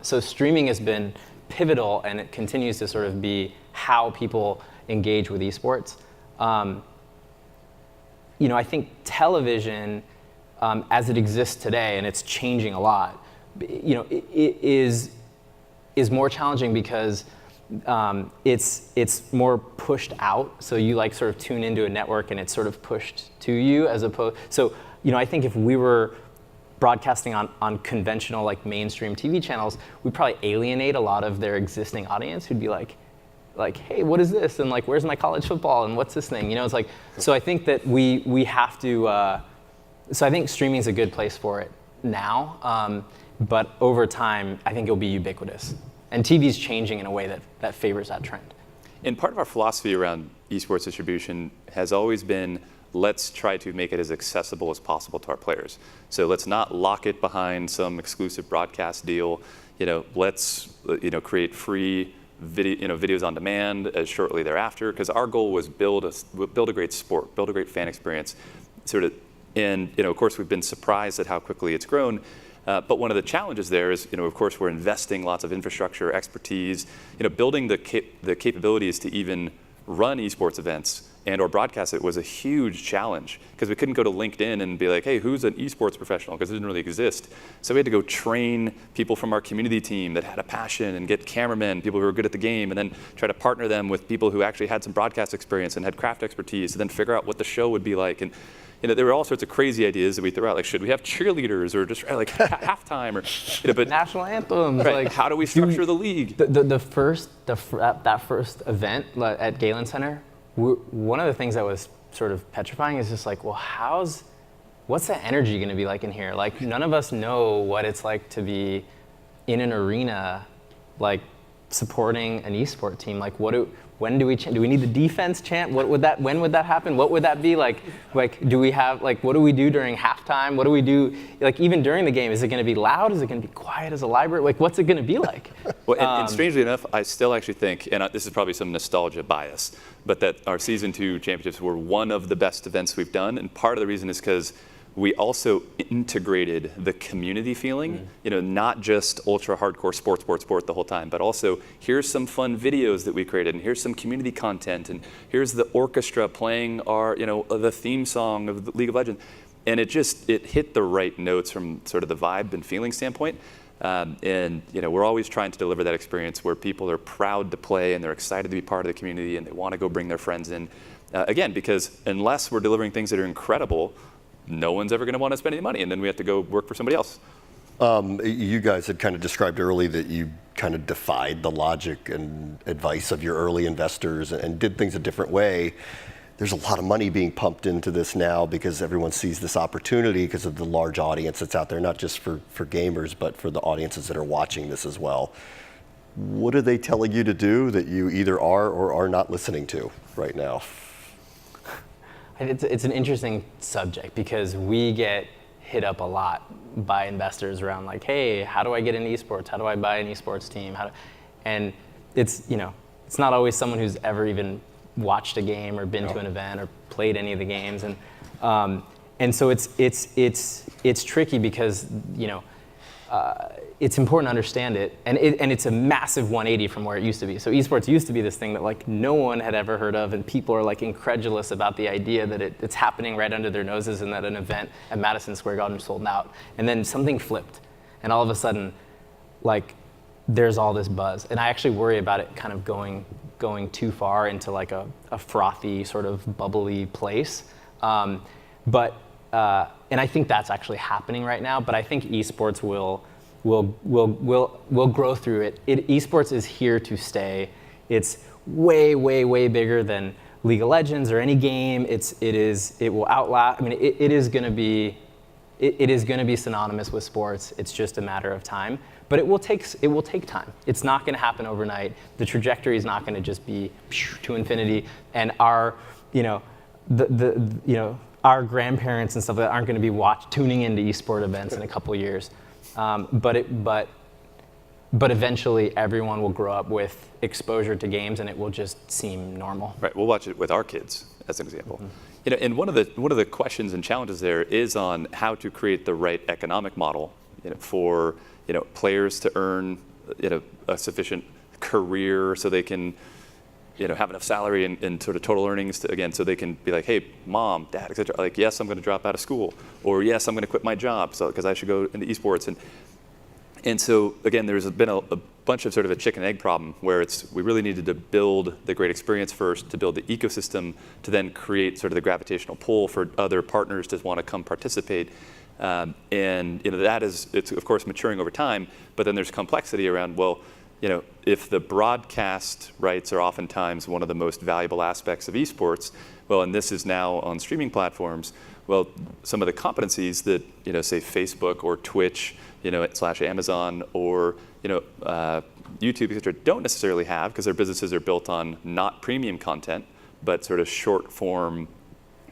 So streaming has been pivotal, and it continues to sort of be how people engage with esports. I think television, as it exists today, and it's changing a lot, it is more challenging because it's more pushed out. So you sort of tune into a network and it's sort of pushed to you, as opposed. So I think if we were broadcasting on conventional mainstream TV channels, we'd probably alienate a lot of their existing audience who'd be like, like, hey, what is this? And like, where's my college football? And what's this thing? You know, it's like, so I think that we have to, so I think streaming is a good place for it now. But over time, I think it'll be ubiquitous. And TV's changing in a way that favors that trend. And part of our philosophy around esports distribution has always been, let's try to make it as accessible as possible to our players. So let's not lock it behind some exclusive broadcast deal. You know, let's create free video, videos on demand as shortly thereafter. Because our goal was build a great sport, build a great fan experience, and of course we've been surprised at how quickly it's grown. But one of the challenges there is, of course, we're investing lots of infrastructure, expertise, building the capabilities to even run esports events and or broadcast it was a huge challenge because we couldn't go to LinkedIn and be like, hey, who's an esports professional? Because it didn't really exist. So we had to go train people from our community team that had a passion and get cameramen, people who were good at the game, and then try to partner them with people who actually had some broadcast experience and had craft expertise, and then figure out what the show would be like. And there were all sorts of crazy ideas that we threw out, like should we have cheerleaders or just like halftime or but national anthems? Right, like how do we structure the league? That first event at Galen Center, one of the things that was sort of petrifying is just like, well, what's the energy going to be like in here? Like none of us know what it's like to be in an arena, like supporting an esport team. Like when do we need the defense chant? When would that happen? What would that be like do we have, like, what do we do during halftime? What do we do, like, even during the game? Is it going to be loud? Is it going to be quiet as a library? Like, what's it going to be like? Well, and strangely enough, I still actually think, and this is probably some nostalgia bias, but that our season 2 championships were one of the best events we've done. And part of the reason is because we also integrated the community feeling, not just ultra hardcore sport the whole time, but also here's some fun videos that we created, and here's some community content, and here's the orchestra playing our, the theme song of the League of Legends. And it hit the right notes from sort of the vibe and feeling standpoint. And we're always trying to deliver that experience where people are proud to play and they're excited to be part of the community and they want to go bring their friends in. Again, because unless we're delivering things that are incredible, no one's ever going to want to spend any money, and then we have to go work for somebody else. You guys had kind of described early that you kind of defied the logic and advice of your early investors and did things a different way. There's a lot of money being pumped into this now because everyone sees this opportunity because of the large audience that's out there, not just for gamers, but for the audiences that are watching this as well. What are they telling you to do that you either are or are not listening to right now? It's an interesting subject because we get hit up a lot by investors around like, hey, how do I get into esports? How do I buy an esports team? And it's it's not always someone who's ever even watched a game or been to an event or played any of the games, and so it's tricky because it's important to understand it, and it's a massive 180 from where it used to be. So esports used to be this thing that like no one had ever heard of, and people are like incredulous about the idea that it's happening right under their noses, and that an event at Madison Square Garden sold out. And then something flipped, and all of a sudden, like there's all this buzz. And I actually worry about it kind of going too far into like a frothy sort of bubbly place. And I think that's actually happening right now. But I think esports will grow through it. Esports is here to stay. It's way, way, way bigger than League of Legends or any game. It will outlast. I mean, it is going to be synonymous with sports. It's just a matter of time. But it will take time. It's not going to happen overnight. The trajectory is not going to just be to infinity. And our our grandparents and stuff like that aren't going to be tuning into esport events in a couple of years. But eventually everyone will grow up with exposure to games, and it will just seem normal. Right. We'll watch it with our kids, as an example. Mm-hmm. And one of the questions and challenges there is on how to create the right economic model, for players to earn a sufficient career so they can have enough salary and sort of total earnings so they can be like, hey, mom, dad, etc. Like, yes, I'm going to drop out of school, or yes, I'm going to quit my job because I should go into esports. And so again, there's been a bunch of sort of a chicken egg problem where we really needed to build the great experience first, to build the ecosystem, to then create sort of the gravitational pull for other partners to want to come participate. And that it's of course maturing over time, but then there's complexity around, well, if the broadcast rights are oftentimes one of the most valuable aspects of esports, well, and this is now on streaming platforms, well, some of the competencies that, say Facebook or Twitch, / Amazon or, YouTube, et cetera, don't necessarily have, because their businesses are built on not premium content, but sort of short form,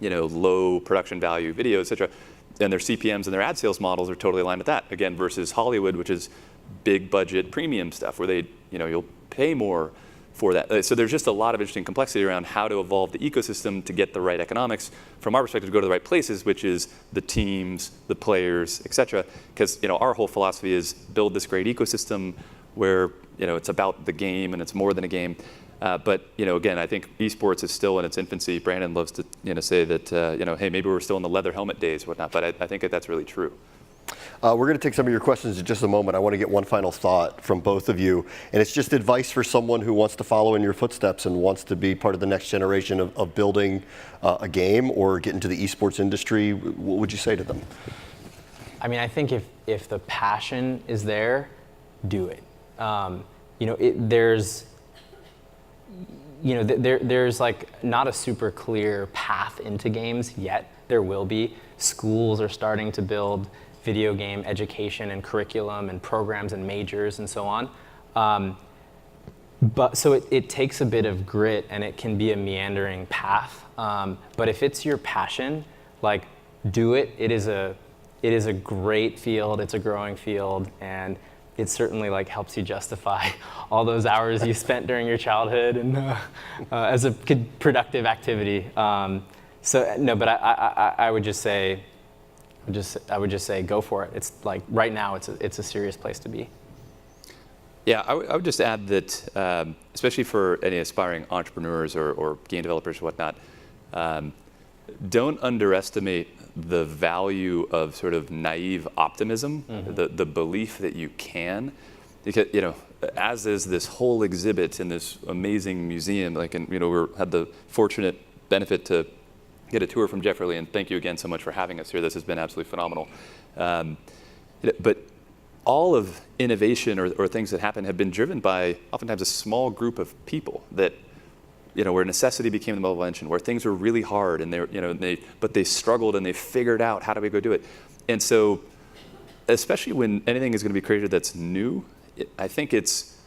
low production value video, et cetera. And their CPMs and their ad sales models are totally aligned with that. Again, versus Hollywood, which is big budget premium stuff where they, you'll pay more for that. So there's just a lot of interesting complexity around how to evolve the ecosystem to get the right economics from our perspective to go to the right places, which is the teams, the players, et cetera. Because our whole philosophy is build this great ecosystem where it's about the game and it's more than a game. But again, I think esports is still in its infancy. Brandon loves to say that hey, maybe we're still in the leather helmet days, whatnot. But I think that's really true. We're going to take some of your questions in just a moment. I want to get one final thought from both of you, and it's just advice for someone who wants to follow in your footsteps and wants to be part of the next generation of building a game or get into the esports industry. What would you say to them? I mean, I think if the passion is there, do it. There's like not a super clear path into games yet. There will be. Schools are starting to build video game education and curriculum and programs and majors and so on. But so it takes a bit of grit and it can be a meandering path. But if it's your passion, like do it. It is a great field. It's a growing field, and it certainly like helps you justify all those hours you spent during your childhood and as a productive activity. So no, but I would just say. I would just say go for it. It's like right now it's a serious place to be. Yeah, I would just add that, especially for any aspiring entrepreneurs or game developers or whatnot, don't underestimate the value of sort of naive optimism, the belief that you can. Because, as is this whole exhibit in this amazing museum, like, and we had the fortunate benefit to get a tour from Jeffrey, and thank you again so much for having us here. This has been absolutely phenomenal. But all of innovation or things that happen have been driven by oftentimes a small group of people that, where necessity became the mode of invention, where things were really hard and but they struggled and they figured out how do we go do it. And so, especially when anything is going to be created that's new, I think it's,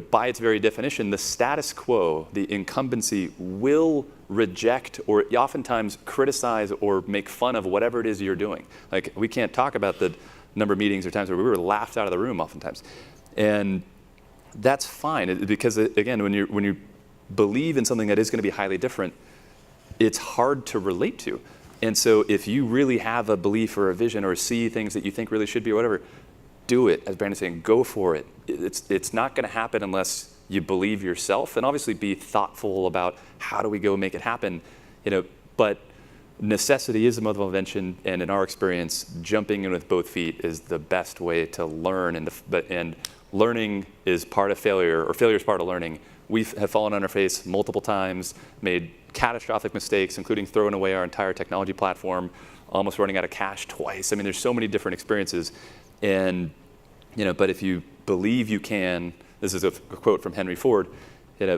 by its very definition, the status quo, the incumbency will reject or oftentimes criticize or make fun of whatever it is you're doing. Like, we can't talk about the number of meetings or times where we were laughed out of the room oftentimes. And that's fine, because again, when you believe in something that is going to be highly different, it's hard to relate to. And so if you really have a belief or a vision or see things that you think really should be or whatever, do it. As Brandon's saying, go for it. It's not going to happen unless you believe yourself, and obviously be thoughtful about how do we go make it happen. But necessity is the mother of invention, and in our experience, jumping in with both feet is the best way to learn. And learning is part of failure, or failure is part of learning. We have fallen on our face multiple times, made catastrophic mistakes, including throwing away our entire technology platform, almost running out of cash twice. I mean, there's so many different experiences. And, but if you believe you can, this is a quote from Henry Ford,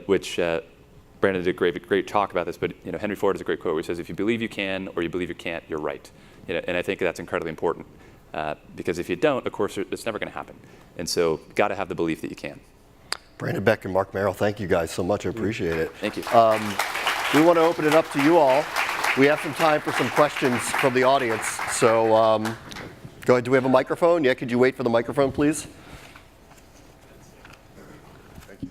which Brandon did a great talk about this, but Henry Ford has a great quote where he says, if you believe you can or you believe you can't, you're right. And I think that's incredibly important, because if you don't, of course, it's never going to happen. And so got to have the belief that you can. Brandon, Beck, and Marc Merrill, thank you guys so much. I appreciate it. Thank you. We want to open it up to you all. We have some time for some questions from the audience. So go ahead. Do we have a microphone? Yeah, could you wait for the microphone, please? Thank you.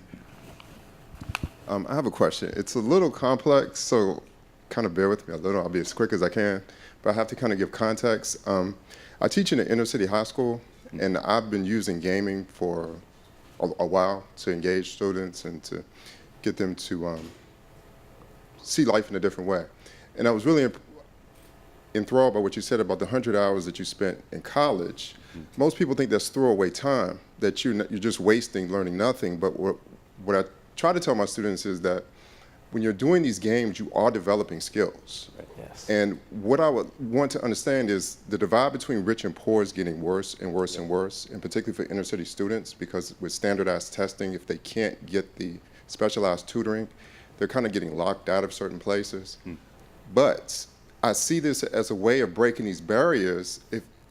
I have a question. It's a little complex, so kind of bear with me a little. I'll be as quick as I can, but I have to kind of give context. I teach in an inner city high school, and I've been using gaming for a while to engage students and to get them to see life in a different way. And I was really enthralled by what you said about the 100 hours that you spent in college. Most people think that's throwaway time, that you're just wasting learning nothing. But what I try to tell my students is that when you're doing these games, you are developing skills. Right. Yes. And what I would want to understand is the divide between rich and poor is getting worse and worse and worse, and particularly for inner city students, because with standardized testing, if they can't get the specialized tutoring, they're kind of getting locked out of certain places. But I see this as a way of breaking these barriers.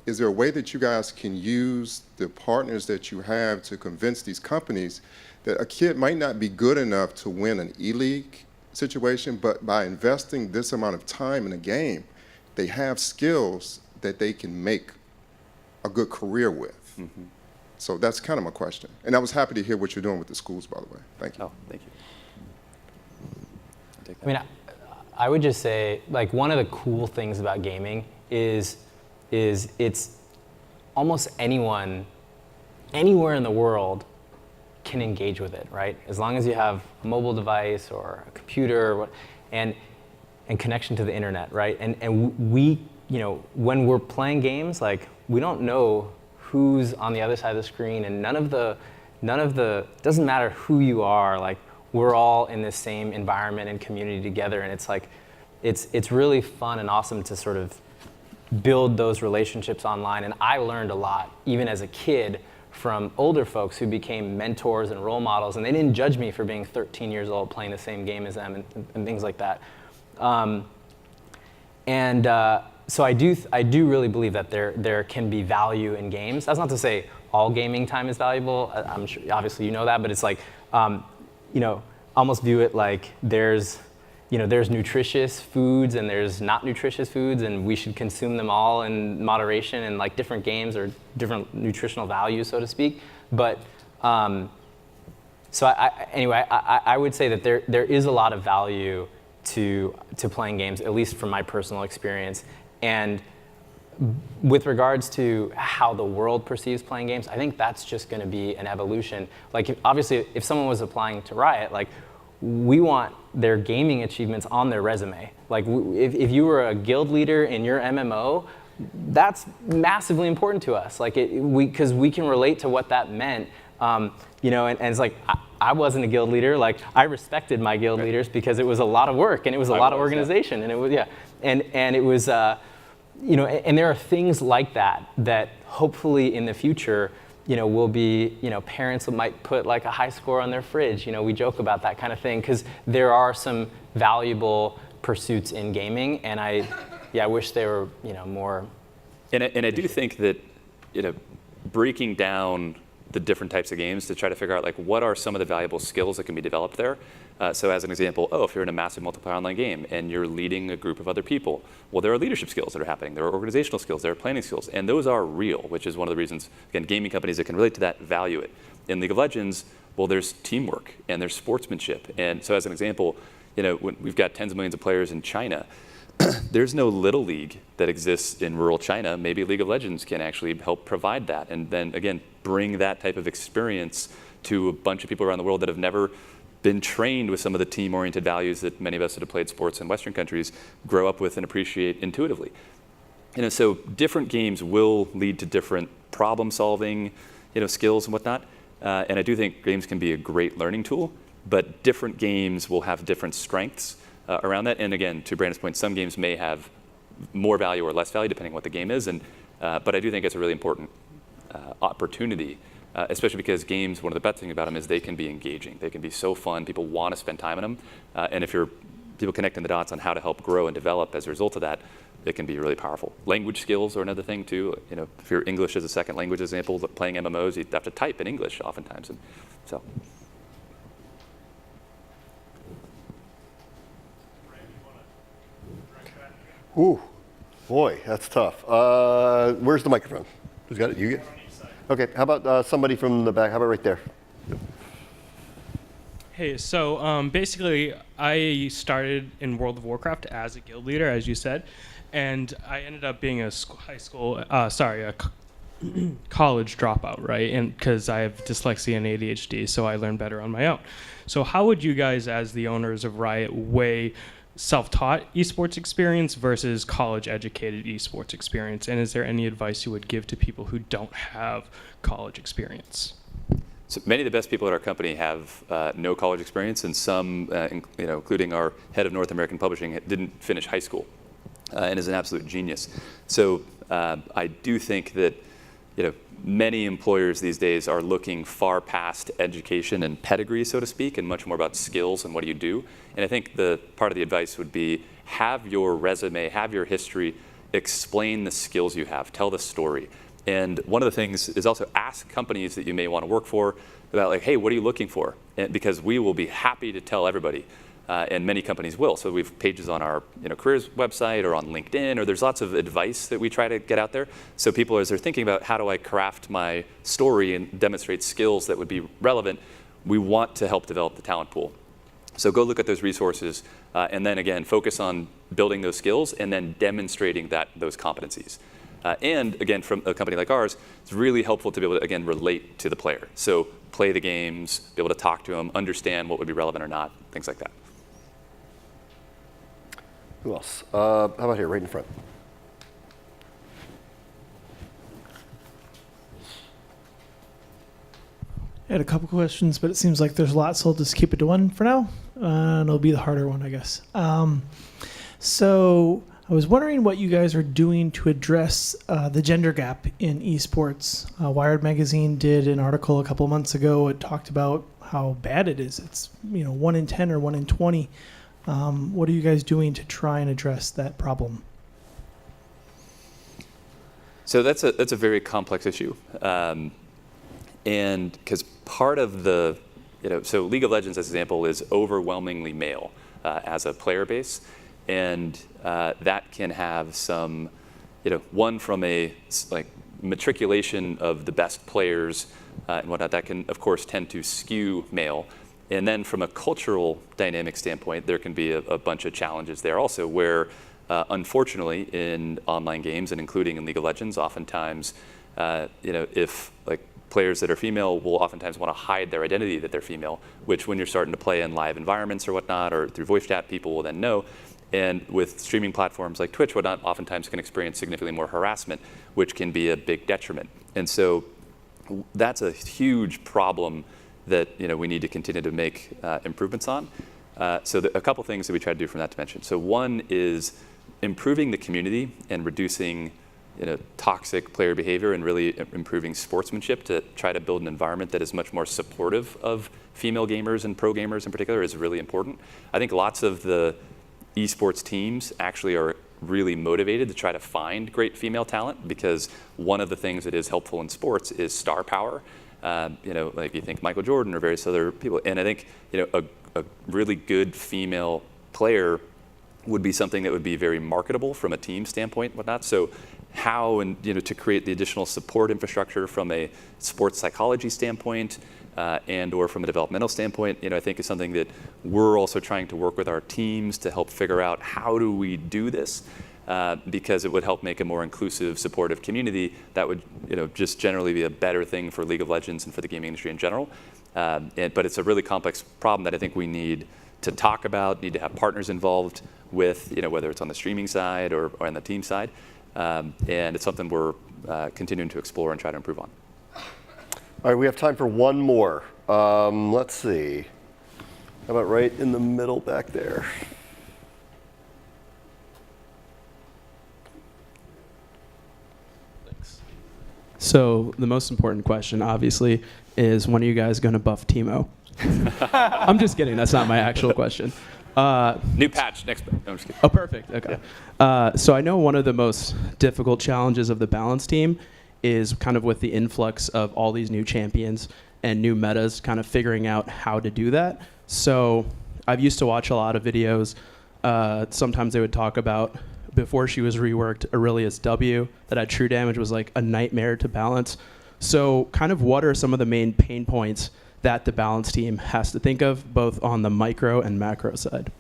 Is there a way that you guys can use the partners that you have to convince these companies that a kid might not be good enough to win an E-League situation, but by investing this amount of time in a game, they have skills that they can make a good career with? So that's kind of my question. And I was happy to hear what you're doing with the schools, by the way. Thank you. Oh, thank you. I mean, I would just say, like, one of the cool things about gaming is it's almost anyone, anywhere in the world can engage with it, right? As long as you have a mobile device or a computer and connection to the internet, right? And we, you know, when we're playing games, like, we don't know who's on the other side of the screen, and none of the doesn't matter who you are, like, we're all in this same environment and community together, and it's like, it's really fun and awesome to sort of build those relationships online. And I learned a lot, even as a kid, from older folks who became mentors and role models, and they didn't judge me for being 13 years old playing the same game as them and things like that. So I do really believe that there can be value in games. That's not to say all gaming time is valuable. I'm sure, obviously you know that, but it's like, you know, almost view it like there's nutritious foods and there's not nutritious foods, and we should consume them all in moderation, and like different games or different nutritional values, so to speak. But so I would say that there is a lot of value to playing games, at least from my personal experience. And with regards to how the world perceives playing games, I think that's just going to be an evolution. Like, obviously, if someone was applying to Riot, like, we want their gaming achievements on their resume. Like, if you were a guild leader in your MMO, that's massively important to us. Like, because we can relate to what that meant. You know, and it's like, I wasn't a guild leader. Like, I respected my guild leaders because it was a lot of work and it was a lot of organization, and it was and it was. You know, and there are things like that hopefully in the future, you know, will be, you know, parents might put like a high score on their fridge. You know, we joke about that kind of thing because there are some valuable pursuits in gaming, and I wish they were, you know, more. And I do think that, you know, breaking down the different types of games to try to figure out, like, what are some of the valuable skills that can be developed there. So as an example, if you're in a massive multiplayer online game and you're leading a group of other people, well, there are leadership skills that are happening. There are organizational skills, there are planning skills, and those are real, which is one of the reasons, again, gaming companies that can relate to that value it. In League of Legends, well, there's teamwork and there's sportsmanship. And so as an example, you know, when we've got tens of millions of players in China, there's no Little League that exists in rural China. Maybe League of Legends can actually help provide that, and then, again, bring that type of experience to a bunch of people around the world that have never been trained with some of the team-oriented values that many of us that have played sports in Western countries grow up with and appreciate intuitively. You know, so different games will lead to different problem-solving, you know, skills and whatnot. And I do think games can be a great learning tool, but different games will have different strengths around that. And again, to Brandon's point, some games may have more value or less value depending on what the game is. And but I do think it's a really important opportunity, especially because games, one of the best things about them is they can be engaging. They can be so fun. People want to spend time in them. And if you're people connecting the dots on how to help grow and develop as a result of that, it can be really powerful. Language skills are another thing too. You know, if your English is a second language example, playing MMOs, you have to type in English oftentimes. And so. Ooh, boy, that's tough. Where's the microphone? Who's got it? You get it? Okay, how about somebody from the back? How about right there? Hey, so basically, I started in World of Warcraft as a guild leader, as you said, and I ended up being a college dropout, right? And because I have dyslexia and ADHD, so I learn better on my own. So how would you guys, as the owners of Riot, weigh self-taught esports experience versus college-educated esports experience? And is there any advice you would give to people who don't have college experience? So many of the best people at our company have no college experience, and some, including our head of North American publishing, didn't finish high school, and is an absolute genius. So I do think that many employers these days are looking far past education and pedigree, so to speak, and much more about skills and what do you do. And I think the part of the advice would be have your resume, have your history, explain the skills you have, tell the story. And one of the things is also ask companies that you may want to work for about like, hey, what are you looking for? And because we will be happy to tell everybody. And many companies will. So we have pages on our careers website or on LinkedIn, or there's lots of advice that we try to get out there. So people, as they're thinking about how do I craft my story and demonstrate skills that would be relevant, we want to help develop the talent pool. So go look at those resources, and then again, focus on building those skills and then demonstrating those competencies. And again, from a company like ours, it's really helpful to be able to, again, relate to the player. So play the games, be able to talk to them, understand what would be relevant or not, things like that. Who else? How about here, right in front? I had a couple questions, but it seems like there's lots, so I'll just keep it to one for now, and it'll be the harder one, I guess. So I was wondering what you guys are doing to address the gender gap in esports. Wired Magazine did an article a couple months ago. It talked about how bad it is. It's 1 in 10 or 1 in 20. What are you guys doing to try and address that problem? So that's a very complex issue, and because part of the, so League of Legends, as an example, is overwhelmingly male as a player base, and that can have some, one from a matriculation of the best players and whatnot. That can, of course, tend to skew male. And then from a cultural dynamic standpoint, there can be a bunch of challenges there also where, unfortunately, in online games and including in League of Legends, oftentimes, if players that are female will oftentimes want to hide their identity that they're female, which when you're starting to play in live environments or whatnot, or through voice chat, people will then know. And with streaming platforms like Twitch, whatnot, oftentimes can experience significantly more harassment, which can be a big detriment. And so that's a huge problem that we need to continue to make improvements on. So a couple things that we try to do from that dimension. So one is improving the community and reducing toxic player behavior and really improving sportsmanship to try to build an environment that is much more supportive of female gamers and pro gamers in particular is really important. I think lots of the esports teams actually are really motivated to try to find great female talent because one of the things that is helpful in sports is star power. Like you think Michael Jordan or various other people. And I think, a really good female player would be something that would be very marketable from a team standpoint and whatnot. So how and, to create the additional support infrastructure from a sports psychology standpoint and or from a developmental standpoint, I think is something that we're also trying to work with our teams to help figure out how do we do this. Because it would help make a more inclusive, supportive community that would, just generally be a better thing for League of Legends and for the gaming industry in general. But it's a really complex problem that I think we need to talk about, need to have partners involved with, whether it's on the streaming side or on the team side. And it's something we're continuing to explore and try to improve on. All right, we have time for one more. Let's see. How about right in the middle back there? So the most important question, obviously, is when are you guys going to buff Teemo? I'm just kidding. That's not my actual question. New patch next. No, I'm just kidding. Oh, perfect. Okay. Yeah. So I know one of the most difficult challenges of the balance team is kind of with the influx of all these new champions and new metas, kind of figuring out how to do that. So I've used to watch a lot of videos. Sometimes they would talk about before she was reworked, Aurelius W, that had true damage was like a nightmare to balance. So kind of what are some of the main pain points that the balance team has to think of, both on the micro and macro side?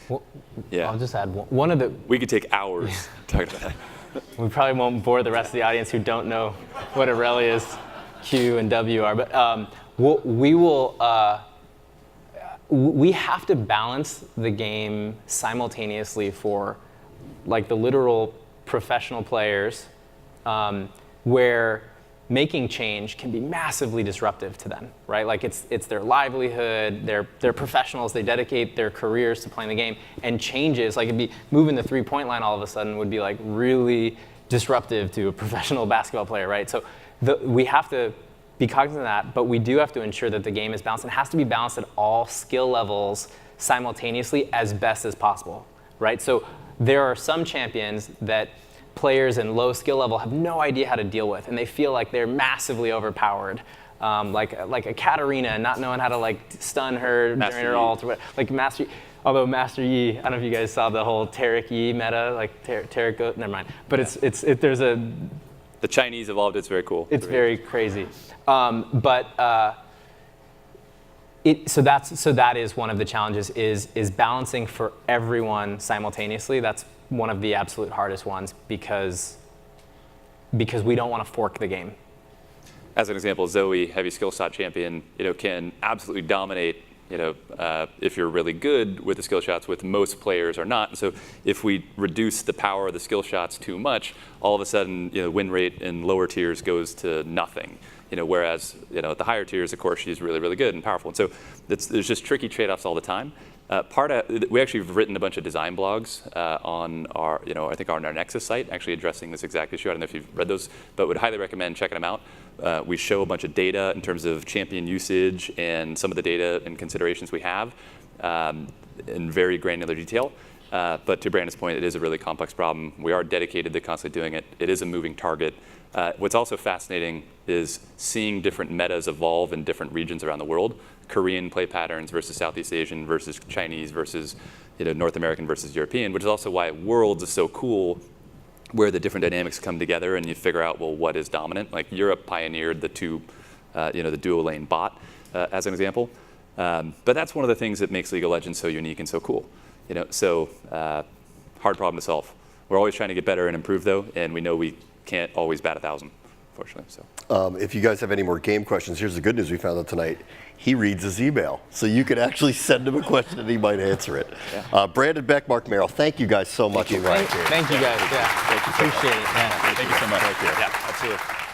Well, yeah. I'll just add one of the... We could take hours talking about that. We probably won't bore the rest of the audience who don't know what Aurelius Q and W are, but we have to balance the game simultaneously for like the literal professional players, where making change can be massively disruptive to them, right? Like it's their livelihood, they're professionals, they dedicate their careers to playing the game, and changes, like it'd be moving the 3-point line all of a sudden would be like really disruptive to a professional basketball player, right? So we have to be cognizant of that, but we do have to ensure that the game is balanced. It has to be balanced at all skill levels simultaneously as best as possible, right? So there are some champions that players in low skill level have no idea how to deal with, and they feel like they're massively overpowered. Like a Katarina not knowing how to like stun her Master during her Yi. ult, or like although Master Yi, I don't know if you guys saw the whole Taric Yi meta, like Taric goat, never mind. But there's a... The Chinese evolved, it's very cool. It's very crazy. So that is one of the challenges is balancing for everyone simultaneously. That's one of the absolute hardest ones because we don't want to fork the game. As an example, Zoe, heavy skill shot champion, can absolutely dominate, if you're really good with the skill shots, with most players are not. And so if we reduce the power of the skill shots too much, all of a sudden, win rate in lower tiers goes to nothing. Whereas, at the higher tiers, of course, she's really, really good and powerful. And so there's just tricky trade-offs all the time. We actually have written a bunch of design blogs on our, I think on our Nexus site, actually addressing this exact issue. I don't know if you've read those, but would highly recommend checking them out. We show a bunch of data in terms of champion usage and some of the data and considerations we have in very granular detail. But to Brandon's point, it is a really complex problem. We are dedicated to constantly doing it. It is a moving target. What's also fascinating is seeing different metas evolve in different regions around the world. Korean play patterns versus Southeast Asian versus Chinese versus North American versus European, which is also why Worlds is so cool, where the different dynamics come together and you figure out, well, what is dominant. Like Europe pioneered the the dual lane bot as an example. But that's one of the things that makes League of Legends so unique and so cool. Hard problem to solve. We're always trying to get better and improve though, and we know we can't always bat 1,000, unfortunately. So. If you guys have any more game questions, here's the good news we found out tonight. He reads his email, so you could actually send him a question and he might answer it. Yeah. Brandon, Beck, Marc Merrill, thank you guys so much. Thank you guys. Yeah. Thank you so Appreciate much. it. Yeah. Thank you so much. Thank you. Yeah, absolutely.